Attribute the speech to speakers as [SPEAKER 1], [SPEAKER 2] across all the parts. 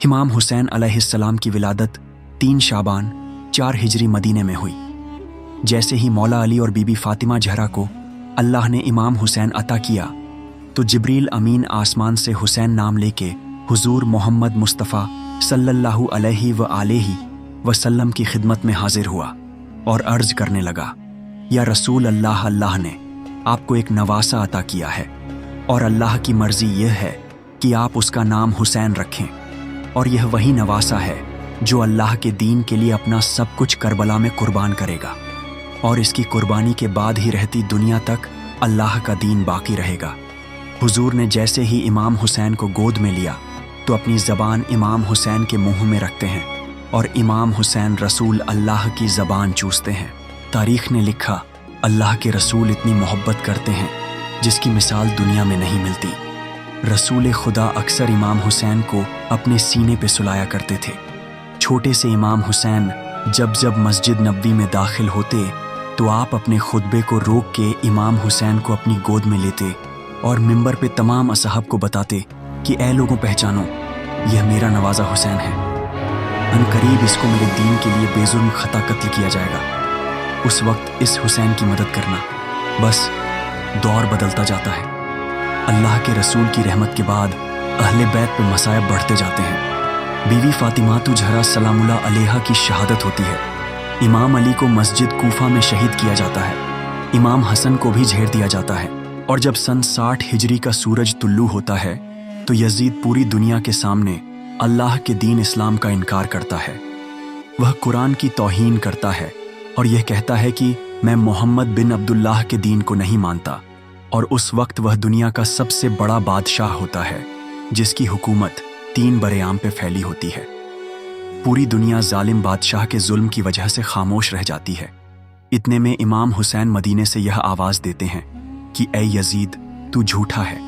[SPEAKER 1] इमाम हुसैन अलैहिस्सलाम की विलादत 3 शाबान 4 हिजरी मदीने में हुई। जैसे ही मौला अली और बीबी फातिमा जहरा को अल्लाह ने इमाम हुसैन अता किया तो जिब्रील अमीन आसमान से हुसैन नाम लेके हुजूर मोहम्मद मुस्तफ़ा सल्लल्लाहु अलैहि व आलिहि वसल्लम की खिदमत में हाजिर हुआ और अर्ज करने लगा, या रसूल अल्लाह, अल्लाह ने आपको एक नवासा अता किया है और अल्लाह की मर्जी यह है कि आप उसका नाम हुसैन रखें, और यह वही नवासा है जो अल्लाह के दीन के लिए अपना सब कुछ करबला में कुर्बान करेगा, और इसकी कुर्बानी के बाद ही रहती दुनिया तक अल्लाह का दीन बाकी रहेगा। हुजूर ने जैसे ही इमाम हुसैन को गोद में लिया तो अपनी ज़बान इमाम हुसैन के मुंह में रखते हैं और इमाम हुसैन रसूल अल्लाह की ज़बान चूसते हैं। तारीख़ ने लिखा, अल्लाह के रसूल इतनी मोहब्बत करते हैं जिसकी मिसाल दुनिया में नहीं मिलती। रसूल खुदा अक्सर इमाम हुसैन को अपने सीने पे सुलाया करते थे। छोटे से इमाम हुसैन जब जब मस्जिद नबवी में दाखिल होते तो आप अपने खुतबे को रोक के इमाम हुसैन को अपनी गोद में लेते और मिंबर पे तमाम असहाब को बताते कि ए लोगों, पहचानो, यह मेरा नवाजा हुसैन है। अनकरीब इसको मेरे दीन के लिए बेजुर्म खता कत्ल किया जाएगा। उस वक्त इस हुसैन की मदद करना। बस दौर बदलता जाता है। अल्लाह के रसूल की रहमत के बाद अहले बैत पे मसायब बढ़ते जाते हैं। बीवी फातिमा जहरा सलामुल्लाह अलैहा की शहादत होती है। इमाम अली को मस्जिद कूफा में शहीद किया जाता है। इमाम हसन को भी झेड़ दिया जाता है। और जब सन 60 हिजरी का सूरज तुल्लू होता है तो यजीद पूरी दुनिया के सामने अल्लाह के दीन इस्लाम का इनकार करता है। वह कुरान की तौहीन करता है और यह कहता है कि मैं मोहम्मद बिन अब्दुल्लाह के दीन को नहीं मानता, और उस वक्त वह दुनिया का सबसे बड़ा बादशाह होता है जिसकी हुकूमत 3 बरेआम पे फैली होती है। पूरी दुनिया जालिम बादशाह के जुल्म की वजह से खामोश रह जाती है। इतने में इमाम हुसैन मदीने से यह आवाज़ देते हैं कि ए यजीद, तू झूठा है।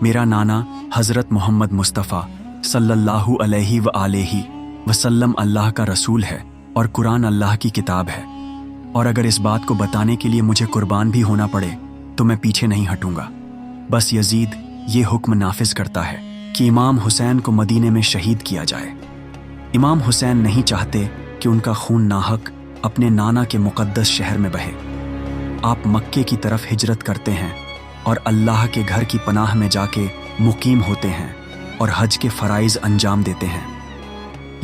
[SPEAKER 1] मेरा नाना हज़रत मोहम्मद मुस्तफ़ा सल्लल्लाहु अलैहि व आलिहि वसल्लम अल्लाह का रसूल है और कुरान अल्लाह की किताब है, और अगर इस बात को बताने के लिए मुझे कुर्बान भी होना पड़े तो मैं पीछे नहीं हटूंगा। बस यजीद ये हुक्म नाफिज करता है कि इमाम हुसैन को मदीने में शहीद किया जाए। इमाम हुसैन नहीं चाहते कि उनका खून नाहक अपने नाना के मुक़द्दस शहर में बहे। आप मक्के की तरफ हिजरत करते हैं और अल्लाह के घर की पनाह में जाके मुकीम होते हैं और हज के फ़राइज़ अंजाम देते हैं।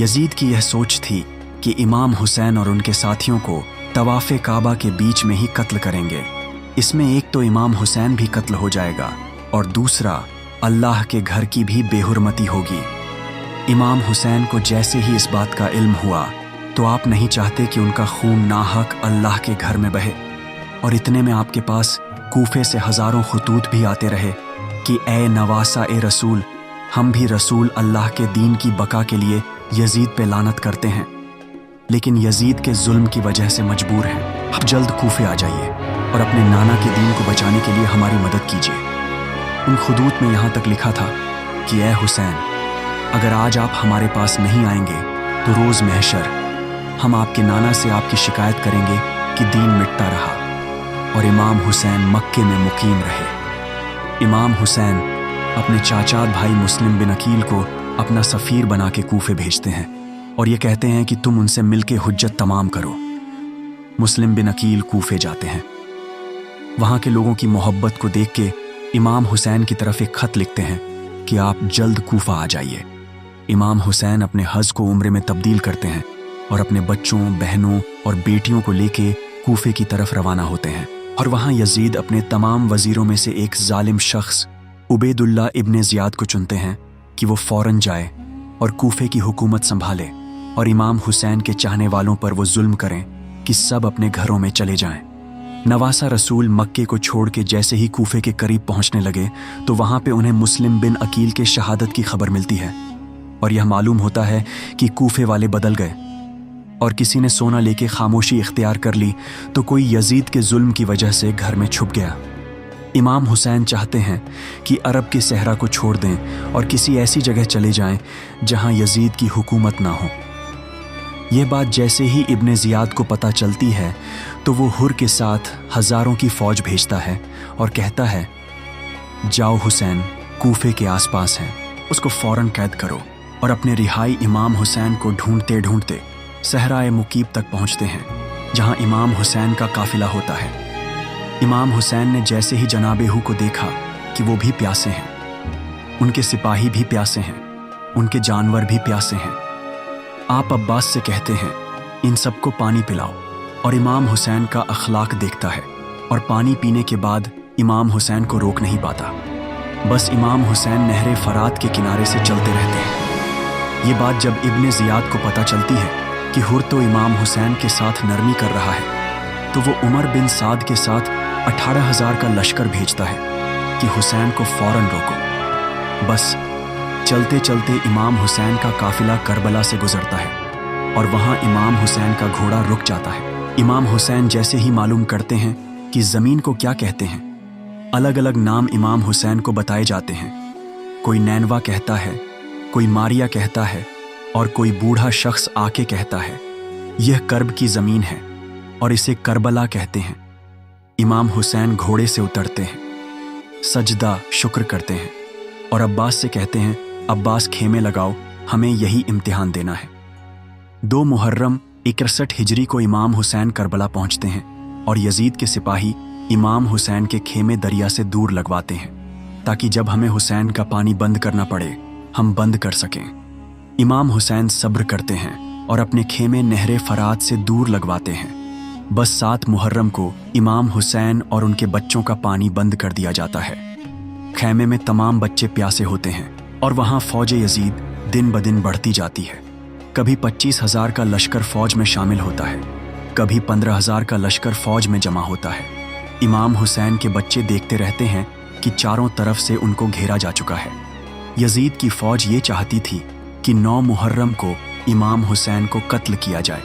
[SPEAKER 1] यजीद की यह सोच थी कि इमाम हुसैन और उनके साथियों को तवाफ़े काबा के बीच में ही कत्ल करेंगे। इसमें एक तो इमाम हुसैन भी कत्ल हो जाएगा और दूसरा अल्लाह के घर की भी बेहुरमती होगी। इमाम हुसैन को जैसे ही इस बात का इल्म हुआ तो आप नहीं चाहते कि उनका खून नाहक अल्लाह के घर में बहे, और इतने में आपके पास कूफे से हज़ारों खुतूत भी आते रहे कि ए नवासा ए रसूल, हम भी रसूल अल्लाह के दीन की बका के लिए यजीद पे लानत करते हैं, लेकिन यजीद के जुल्म की वजह से मजबूर हैं। आप जल्द कूफे आ जाइए और अपने नाना के दीन को बचाने के लिए हमारी मदद कीजिए। उन खुतूत में यहाँ तक लिखा था कि ए हुसैन, अगर आज आप हमारे पास नहीं आएंगे तो रोज़ महशर हम आपके नाना से आपकी शिकायत करेंगे कि दीन मिटता रहा और इमाम हुसैन मक्के में मुकीम रहे। इमाम हुसैन अपने चाचात भाई मुस्लिम बिन अकील को अपना सफ़ीर बना के कूफे भेजते हैं और ये कहते हैं कि तुम उनसे मिलके हुज्जत तमाम करो। मुस्लिम बिन अकील कूफे जाते हैं। वहाँ के लोगों की मोहब्बत को देख के इमाम हुसैन की तरफ एक ख़त लिखते हैं कि आप जल्द कूफा आ जाइए। इमाम हुसैन अपने हज को उम्रे में तब्दील करते हैं और अपने बच्चों, बहनों और बेटियों को लेके कूफे की तरफ रवाना होते हैं। और वहाँ यजीद अपने तमाम वज़ीरों में से एक जालिम शख्स उबैदुल्लाह इब्ने ज़ियाद को चुनते हैं कि वो फ़ौरन जाए और कूफे की हुकूमत संभाले और इमाम हुसैन के चाहने वालों पर वो जुल्म करें कि सब अपने घरों में चले जाएं। नवासा रसूल मक्के को छोड़ के जैसे ही कूफे के करीब पहुंचने लगे तो वहाँ पे उन्हें मुस्लिम बिन अकील के शहादत की खबर मिलती है और यह मालूम होता है कि कूफे वाले बदल गए और किसी ने सोना लेके खामोशी इख्तियार कर ली तो कोई यजीद के जुल्म की वजह से घर में छुप गया। इमाम हुसैन चाहते हैं कि अरब के सहरा को छोड़ दें और किसी ऐसी जगह चले जाएं जहां यजीद की हुकूमत ना हो। यह बात जैसे ही इब्ने ज़ियाद को पता चलती है तो वो हुर के साथ हज़ारों की फ़ौज भेजता है और कहता है, जाओ हुसैन कूफे के आसपास हैं, उसको फ़ौरन कैद करो और अपने रिहाई इमाम हुसैन को ढूंढते ढूंढते सहराए मुकीब तक पहुंचते हैं, जहां इमाम हुसैन का काफिला होता है। इमाम हुसैन ने जैसे ही जनाबे हू को देखा कि वो भी प्यासे हैं, उनके सिपाही भी प्यासे हैं, उनके जानवर भी प्यासे हैं, आप अब्बास से कहते हैं इन सबको पानी पिलाओ। और इमाम हुसैन का अखलाक देखता है और पानी पीने के बाद इमाम हुसैन को रोक नहीं पाता। बस इमाम हुसैन नहरे फरात के किनारे से चलते रहते हैं। ये बात जब इब्ने ज़ियाद को पता चलती है कि हुर तो इमाम हुसैन के साथ नरमी कर रहा है, तो वो उमर बिन साद के साथ 18,000 का लश्कर भेजता है कि हुसैन को फौरन रोको। बस चलते चलते इमाम हुसैन का काफिला करबला से गुजरता है और वहाँ इमाम हुसैन का घोड़ा रुक जाता है। इमाम हुसैन जैसे ही मालूम करते हैं कि ज़मीन को क्या कहते हैं, अलग अलग नाम इमाम हुसैन को बताए जाते हैं। कोई नैनवा कहता है, कोई मारिया कहता है और कोई बूढ़ा शख्स आके कहता है यह कर्ब की ज़मीन है और इसे करबला कहते हैं। इमाम हुसैन घोड़े से उतरते हैं, सजदा शुक्र करते हैं और अब्बास से कहते हैं अब्बास खेमे लगाओ, हमें यही इम्तिहान देना है। 2 मुहर्रम 61 हिजरी को इमाम हुसैन करबला पहुंचते हैं और यजीद के सिपाही इमाम हुसैन के खेमे दरिया से दूर लगवाते हैं ताकि जब हमें हुसैन का पानी बंद करना पड़े हम बंद कर सकें। इमाम हुसैन सब्र करते हैं और अपने खेमे नहरे फरात से दूर लगवाते हैं। बस 7 मुहर्रम को इमाम हुसैन और उनके बच्चों का पानी बंद कर दिया जाता है। खेमे में तमाम बच्चे प्यासे होते हैं और वहाँ फौज यजीद दिन ब दिन बढ़ती जाती है। कभी 25,000 का लश्कर फौज में शामिल होता है, कभी 15,000 का लश्कर फौज में जमा होता है। इमाम हुसैन के बच्चे देखते रहते हैं कि चारों तरफ से उनको घेरा जा चुका है। यजीद की फौज ये चाहती थी कि 9 मुहर्रम को इमाम हुसैन को कत्ल किया जाए।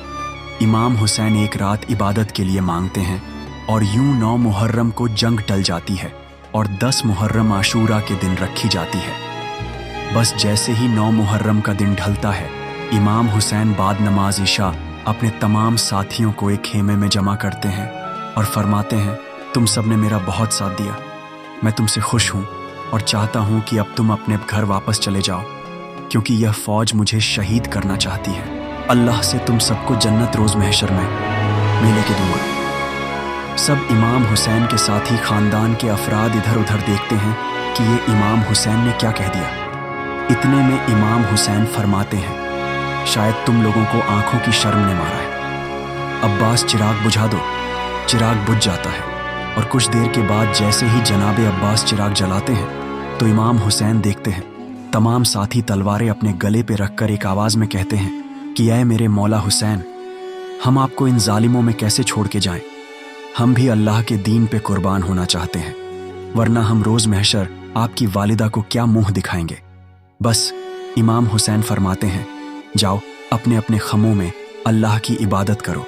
[SPEAKER 1] इमाम हुसैन एक रात इबादत के लिए मांगते हैं और यूं 9 मुहर्रम को जंग टल जाती है और 10 मुहर्रम आशूरा के दिन रखी जाती है। बस जैसे ही 9 मुहर्रम का दिन ढलता है, इमाम हुसैन बाद नमाज इशा अपने तमाम साथियों को एक खेमे में जमा करते हैं और फरमाते हैं तुम सब ने मेरा बहुत साथ दिया, मैं तुमसे खुश हूँ और चाहता हूँ कि अब तुम अपने घर वापस चले जाओ, क्योंकि यह फौज मुझे शहीद करना चाहती है। अल्लाह से तुम सबको जन्नत रोज़ महशर में मैं लेके दूंगा। सब इमाम हुसैन के साथी खानदान के अफराद इधर उधर देखते हैं कि ये इमाम हुसैन ने क्या कह दिया। इतने में इमाम हुसैन फरमाते हैं शायद तुम लोगों को आंखों की शर्म ने मारा है, अब्बास चिराग बुझा दो। चिराग बुझ जाता है और कुछ देर के बाद जैसे ही जनाबे अब्बास चिराग जलाते हैं तो इमाम हुसैन देखते हैं तमाम साथी तलवारें अपने गले पे रखकर एक आवाज़ में कहते हैं कि ऐ मेरे मौला हुसैन, हम आपको इन जालिमों में कैसे छोड़ के जाएं। हम भी अल्लाह के दीन पे कुर्बान होना चाहते हैं, वरना हम रोज़ महशर आपकी वालिदा को क्या मुंह दिखाएंगे। बस इमाम हुसैन फरमाते हैं जाओ अपने अपने खमों में अल्लाह की इबादत करो।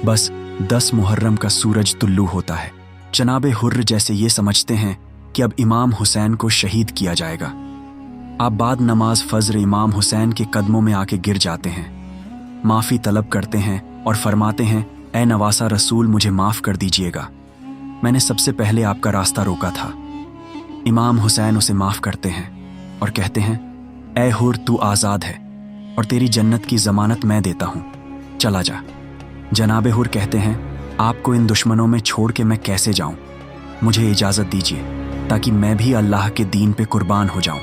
[SPEAKER 1] बस 10 मुहर्रम का सूरज तुल्लू होता है। जनाबे हुर्र जैसे ये समझते हैं कि अब इमाम हुसैन को शहीद किया जाएगा। आप बाद नमाज फज्र इमाम हुसैन के कदमों में आके गिर जाते हैं, माफ़ी तलब करते हैं और फरमाते हैं ऐ नवासा रसूल, मुझे माफ़ कर दीजिएगा, मैंने सबसे पहले आपका रास्ता रोका था। इमाम हुसैन उसे माफ़ करते हैं और कहते हैं ऐ हुर, तू आज़ाद है और तेरी जन्नत की ज़मानत मैं देता हूँ, चला जा। जनाबे हुर कहते हैं आपको इन दुश्मनों में छोड़ के मैं कैसे जाऊँ, मुझे इजाज़त दीजिए ताकि मैं भी अल्लाह के दीन पे कुर्बान हो जाऊँ।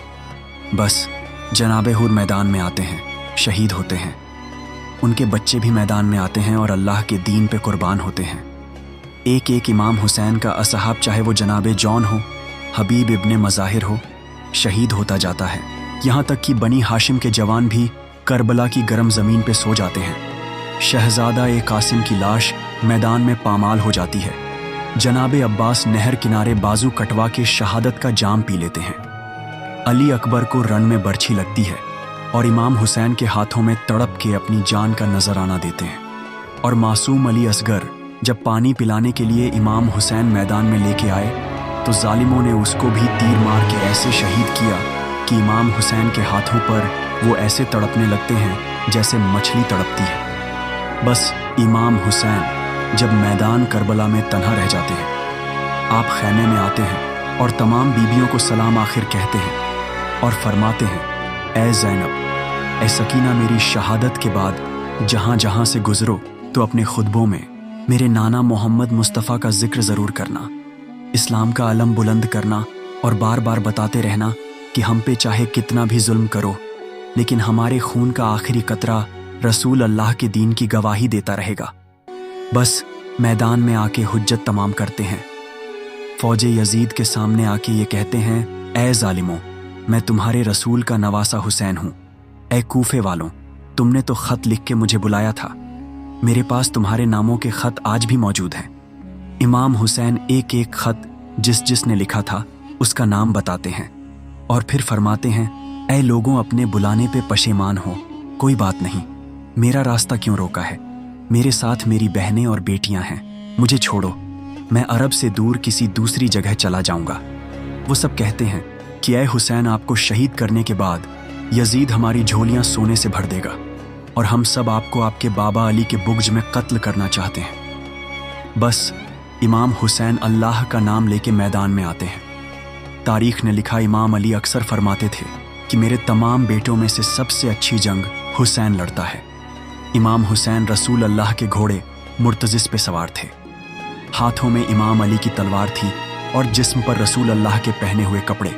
[SPEAKER 1] बस जनाबे हुर मैदान में आते हैं, शहीद होते हैं। उनके बच्चे भी मैदान में आते हैं और अल्लाह के दीन पे कुर्बान होते हैं। एक एक इमाम हुसैन का असहाब, चाहे वो जनाबे जौन हो, हबीब इब्ने मज़ाहिर हो, शहीद होता जाता है। यहाँ तक कि बनी हाशिम के जवान भी करबला की गर्म ज़मीन पे सो जाते हैं। शहजादा ए कासिम की लाश मैदान में पामाल हो जाती है। जनाबे अब्बास नहर किनारे बाजू कटवा के शहादत का जाम पी लेते हैं। अली अकबर को रण में बर्छी लगती है और इमाम हुसैन के हाथों में तड़प के अपनी जान का नजराना देते हैं। और मासूम अली असगर जब पानी पिलाने के लिए इमाम हुसैन मैदान में लेके आए तो जालिमों ने उसको भी तीर मार के ऐसे शहीद किया कि इमाम हुसैन के हाथों पर वो ऐसे तड़पने लगते हैं जैसे मछली तड़पती है। बस इमाम हुसैन जब मैदान करबला में तन्हा रह जाते हैं, आप खैमे में आते हैं और तमाम बीबियों को सलाम आखिर कहते हैं और फरमाते हैं ऐ ज़ैनब, اے سکینہ میری شہادت کے بعد جہاں جہاں سے گزرو تو اپنے خطبوں میں میرے نانا محمد مصطفیٰ کا ذکر ضرور کرنا، اسلام کا علم بلند کرنا اور بار بار بتاتے رہنا کہ ہم پہ چاہے کتنا بھی ظلم کرو لیکن ہمارے خون کا آخری قطرہ رسول اللہ کے دین کی گواہی دیتا رہے گا۔ بس میدان میں آ کے حجت تمام کرتے ہیں، فوج یزید کے سامنے آ کے یہ کہتے ہیں، اے ظالموں، میں تمہارے رسول کا نواسہ حسین ہوں۔ اے کوفے والوں، تم نے تو خط لکھ کے مجھے بلایا تھا، میرے پاس تمہارے ناموں کے خط آج بھی موجود ہیں۔ امام حسین ایک ایک خط جس نے لکھا تھا اس کا نام بتاتے ہیں اور پھر فرماتے ہیں، اے لوگوں، اپنے بلانے پہ پشیمان ہو، کوئی بات نہیں، میرا راستہ کیوں روکا ہے؟ میرے ساتھ میری بہنیں اور بیٹیاں ہیں، مجھے چھوڑو، میں عرب سے دور کسی دوسری جگہ چلا جاؤں گا۔ وہ سب کہتے ہیں کہ اے حسین، آپ کو شہید کرنے کے بعد یزید ہماری جھولیاں سونے سے بھر دے گا اور ہم سب آپ کو آپ کے بابا علی کے بغض میں قتل کرنا چاہتے ہیں۔ بس امام حسین اللہ کا نام لے کے میدان میں آتے ہیں۔ تاریخ نے لکھا، امام علی اکثر فرماتے تھے کہ میرے تمام بیٹوں میں سے سب سے اچھی جنگ حسین لڑتا ہے۔ امام حسین رسول اللہ کے گھوڑے مرتضس پہ سوار تھے، ہاتھوں میں امام علی کی تلوار تھی اور جسم پر رسول اللہ کے پہنے ہوئے کپڑے،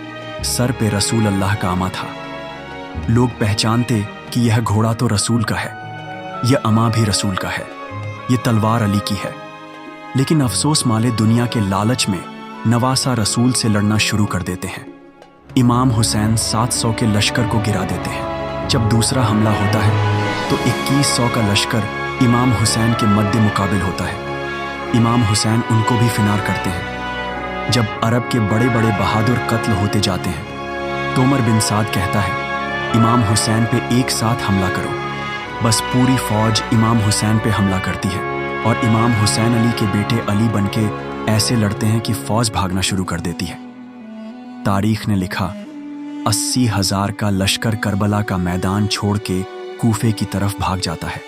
[SPEAKER 1] سر پہ رسول اللہ کا امہ تھا۔ لوگ پہچانتے کہ یہ گھوڑا تو رسول کا ہے، یہ امہ بھی رسول کا ہے، یہ تلوار علی کی ہے۔ لیکن افسوس مالے دنیا کے لالچ میں نواسہ رسول سے لڑنا شروع کر دیتے ہیں۔ امام حسین 700 کے لشکر کو گرا دیتے ہیں۔ جب دوسرا حملہ ہوتا ہے تو 2100 کا لشکر امام حسین کے مد مقابل ہوتا ہے۔ امام حسین ان کو بھی فنار کرتے ہیں۔ جب عرب کے بڑے بڑے بہادر قتل ہوتے جاتے ہیں تو عمر بن سعد کہتا ہے، امام حسین پہ ایک ساتھ حملہ کرو۔ بس پوری فوج امام حسین پہ حملہ کرتی ہے اور امام حسین علی کے بیٹے علی بن کے ایسے لڑتے ہیں کہ فوج بھاگنا شروع کر دیتی ہے۔ تاریخ نے لکھا، 80,000 کا لشکر کربلا کا میدان چھوڑ کے کوفے کی طرف بھاگ جاتا ہے۔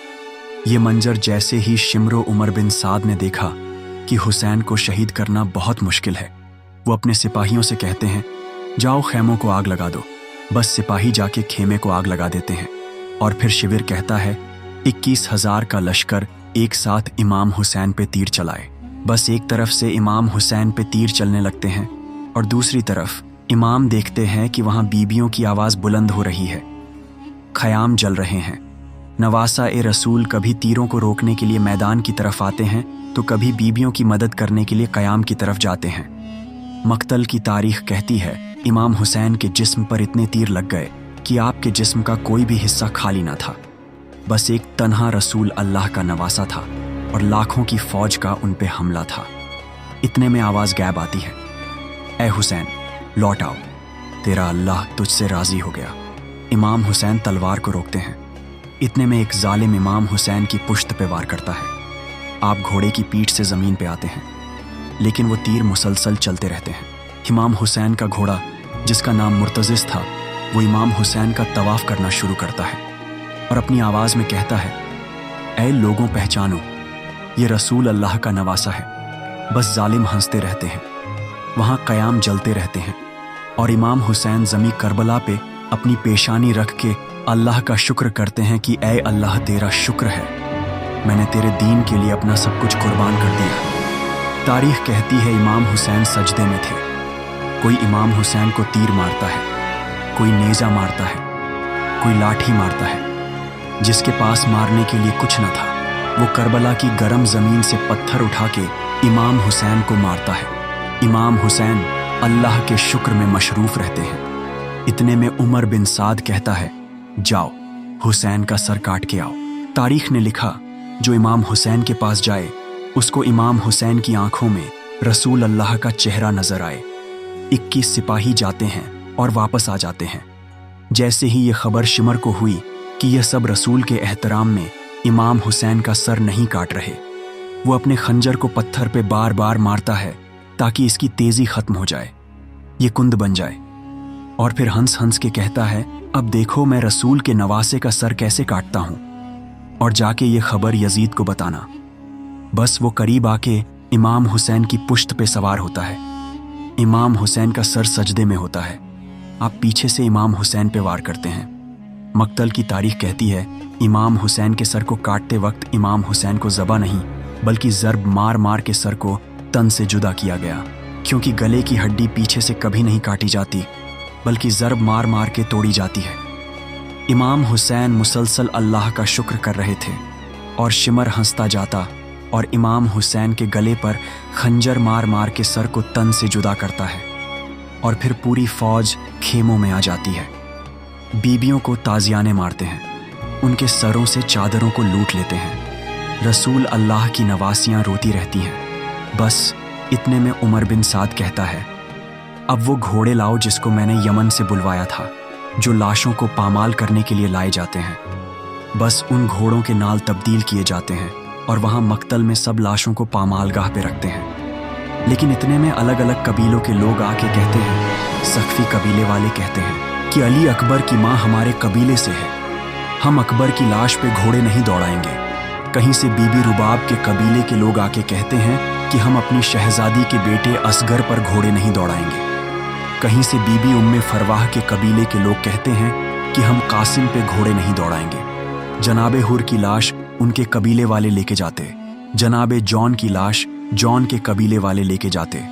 [SPEAKER 1] یہ منظر جیسے ہی شمر و عمر بن سعد نے دیکھا کہ حسین کو شہید کرنا بہت مشکل ہے، وہ اپنے سپاہیوں سے کہتے ہیں، جاؤ خیموں کو آگ لگا دو۔ بس سپاہی جا کے خیمے کو آگ لگا دیتے ہیں اور پھر شیور کہتا ہے، 21,000 کا لشکر ایک ساتھ امام حسین پہ تیر چلائے۔ بس ایک طرف سے امام حسین پہ تیر چلنے لگتے ہیں اور دوسری طرف امام دیکھتے ہیں کہ وہاں بیبیوں کی آواز بلند ہو رہی ہے، خیام جل رہے ہیں۔ نواسہ رسول کبھی تیروں کو روکنے کے لیے میدان کی طرف آتے ہیں تو کبھی بیبیوں کی مدد کرنے کے لیے قیام کی طرف جاتے ہیں۔ مقتل کی تاریخ کہتی ہے، امام حسین کے جسم پر اتنے تیر لگ گئے کہ آپ کے جسم کا کوئی بھی حصہ خالی نہ تھا، بس ایک تنہا رسول اللہ کا نواسہ تھا اور لاکھوں کی فوج کا ان پہ حملہ تھا۔ اتنے میں آواز غائب آتی ہے، اے حسین لوٹ آؤ، تیرا اللہ تجھ سے راضی ہو گیا۔ امام حسین تلوار کو روکتے ہیں۔ اتنے میں ایک ظالم امام حسین کی پشت پہ وار کرتا ہے۔ آپ گھوڑے کی پیٹھ سے زمین پہ آتے ہیں لیکن وہ تیر مسلسل چلتے رہتے ہیں۔ امام حسین کا گھوڑا جس کا نام مرتضس تھا، وہ امام حسین کا طواف کرنا شروع کرتا ہے اور اپنی آواز میں کہتا ہے، اے لوگوں پہچانو، یہ رسول اللہ کا نواسہ ہے۔ بس ظالم ہنستے رہتے ہیں، وہاں قیام جلتے رہتے ہیں اور امام حسین زمیں کربلا پہ اپنی پیشانی رکھ کے اللہ کا شکر کرتے ہیں کہ اے اللہ تیرا شکر ہے، میں نے تیرے دین کے لیے اپنا سب کچھ قربان کر دیا۔ تاریخ کہتی ہے امام حسین سجدے میں تھے۔ کوئی امام حسین کو تیر مارتا ہے، کوئی نیزہ مارتا ہے، کوئی لاٹھی مارتا ہے۔ جس کے پاس مارنے کے لیے کچھ نہ تھا، وہ کربلا کی گرم زمین سے پتھر اٹھا کے امام حسین کو مارتا ہے۔ امام حسین اللہ کے شکر میں مشروف رہتے ہیں۔ اتنے میں عمر بن سعد کہتا ہے، جاؤ حسین کا سر کاٹ کے آؤ۔ تاریخ نے لکھا، جو امام حسین کے پاس جائے اس کو امام حسین کی آنکھوں میں رسول اللہ کا چہرہ نظر آئے۔ 21 سپاہی جاتے ہیں اور واپس آ جاتے ہیں۔ جیسے ہی یہ خبر شمر کو ہوئی کہ یہ سب رسول کے احترام میں امام حسین کا سر نہیں کاٹ رہے، وہ اپنے خنجر کو پتھر پہ بار بار مارتا ہے تاکہ اس کی تیزی ختم ہو جائے، یہ کند بن جائے، اور پھر ہنس ہنس کے کہتا ہے، اب دیکھو میں رسول کے نواسے کا سر کیسے کاٹتا ہوں، اور جا کے یہ خبر یزید کو بتانا۔ بس وہ قریب آ کے امام حسین کی پشت پہ سوار ہوتا ہے۔ امام حسین کا سر سجدے میں ہوتا ہے۔ آپ پیچھے سے امام حسین پہ وار کرتے ہیں، मक्तल की तारीख कहती है, इमाम हुसैन के सर को काटते वक्त इमाम हुसैन को ज़बा नहीं बल्कि ज़र्ब मार मार के सर को तन से जुदा किया गया, क्योंकि गले की हड्डी पीछे से कभी नहीं काटी जाती बल्कि ज़र्ब मार मार के तोड़ी जाती है। इमाम हुसैन मुसलसल अल्लाह का शुक्र कर रहे थे और शिमर हंसता जाता और इमाम हुसैन के गले पर खंजर मार मार के सर को तन से जुदा करता है और फिर पूरी फौज खेमों में आ जाती है। बीबियों को ताजियाने मारते हैं, उनके सरों से चादरों को लूट लेते हैं। रसूल अल्लाह की नवासियां रोती रहती हैं। बस इतने में उमर बिन साद कहता है, अब वो घोड़े लाओ जिसको मैंने यमन से बुलवाया था, जो लाशों को पामाल करने के लिए लाए जाते हैं। बस उन घोड़ों के नाल तब्दील किए जाते हैं और वहाँ मक्तल में सब लाशों को पामालगाह पे रखते हैं। लेकिन इतने में अलग अलग कबीलों के लोग आके कहते हैं, सख्फी कबीले वाले कहते हैं कि अली अकबर की माँ हमारे कबीले से है, हम अकबर की लाश पे घोड़े नहीं दौड़ाएंगे। कहीं से बीबी रुबाब के कबीले के लोग आके कहते हैं कि हम अपनी शहजादी के बेटे असगर पर घोड़े नहीं दौड़ाएंगे। कहीं से बीबी उम्मे फरवाह के कबीले के लोग कहते हैं कि हम कासिम पे घोड़े नहीं दौड़ाएंगे। जनाबे हुर की लाश उनके कबीले वाले लेके जाते, जनाबे जॉन की लाश जॉन के कबीले वाले लेके जाते।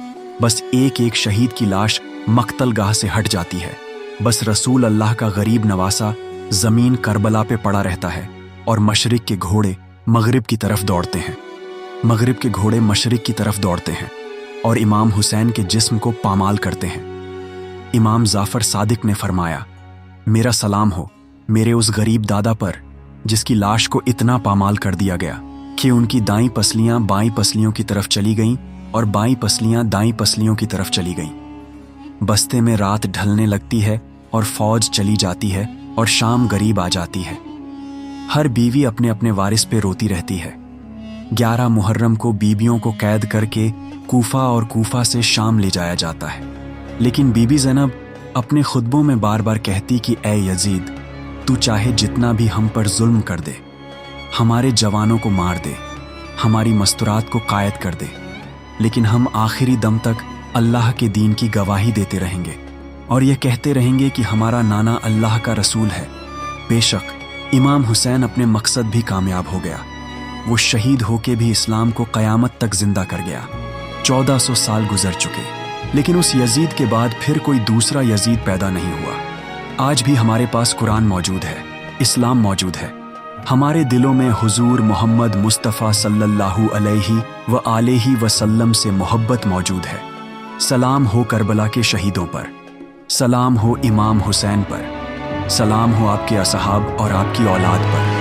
[SPEAKER 1] बस एक एक शहीद की लाश मक्तलगाह से हट जाती है। बस रसूल अल्लाह का गरीब नवासा जमीन करबला पे पड़ा रहता है और मशरिक के घोड़े मगरिब की तरफ दौड़ते हैं, मगरिब के घोड़े मशरिक की तरफ दौड़ते हैं और इमाम हुसैन के जिस्म को पामाल करते हैं। इमाम जाफर सादिक ने फरमाया, मेरा सलाम हो मेरे उस गरीब दादा पर जिसकी लाश को इतना पामाल कर दिया गया कि उनकी दाईं पसलियां बाईं पसलियों की तरफ चली गईं और बाईं पसलियां दाईं पसलियों की तरफ चली गईं। बस्ते में रात ढलने लगती है और फौज चली जाती है और शाम गरीब आ जाती है। हर बीवी अपने अपने वारिस पे रोती रहती है। 11 मुहर्रम को बीबियों को कैद करके कूफा और कूफा से शाम ले जाया जाता है। लेकिन बीबी ज़ैनब अपने खुतबों में बार बार कहती कि ए यजीद, तू चाहे जितना भी हम पर जुल्म कर दे, हमारे जवानों को मार दे, हमारी मस्तूरात को कायद कर दे, लेकिन हम आखिरी दम तक अल्लाह के दीन की गवाही देते रहेंगे और ये कहते रहेंगे कि हमारा नाना अल्लाह का रसूल है। बेशक इमाम हुसैन अपने मकसद भी कामयाब हो गया। वो शहीद होके भी इस्लाम को क़यामत तक जिंदा कर गया। 1400 साल गुजर चुके, लेकिन उस यजीद के बाद फिर कोई दूसरा यजीद पैदा नहीं हुआ। आज भी हमारे पास कुरान मौजूद है, इस्लाम मौजूद है। हमारे दिलों में हुजूर मोहम्मद मुस्तफ़ा सल्लल्लाहु अलैहि व आलिहि वसल्लम से मोहब्बत मौजूद है। सलाम हो करबला के शहीदों पर, सलाम हो इमाम हुसैन पर, सलाम हो आपके असहाब और आपकी औलाद पर।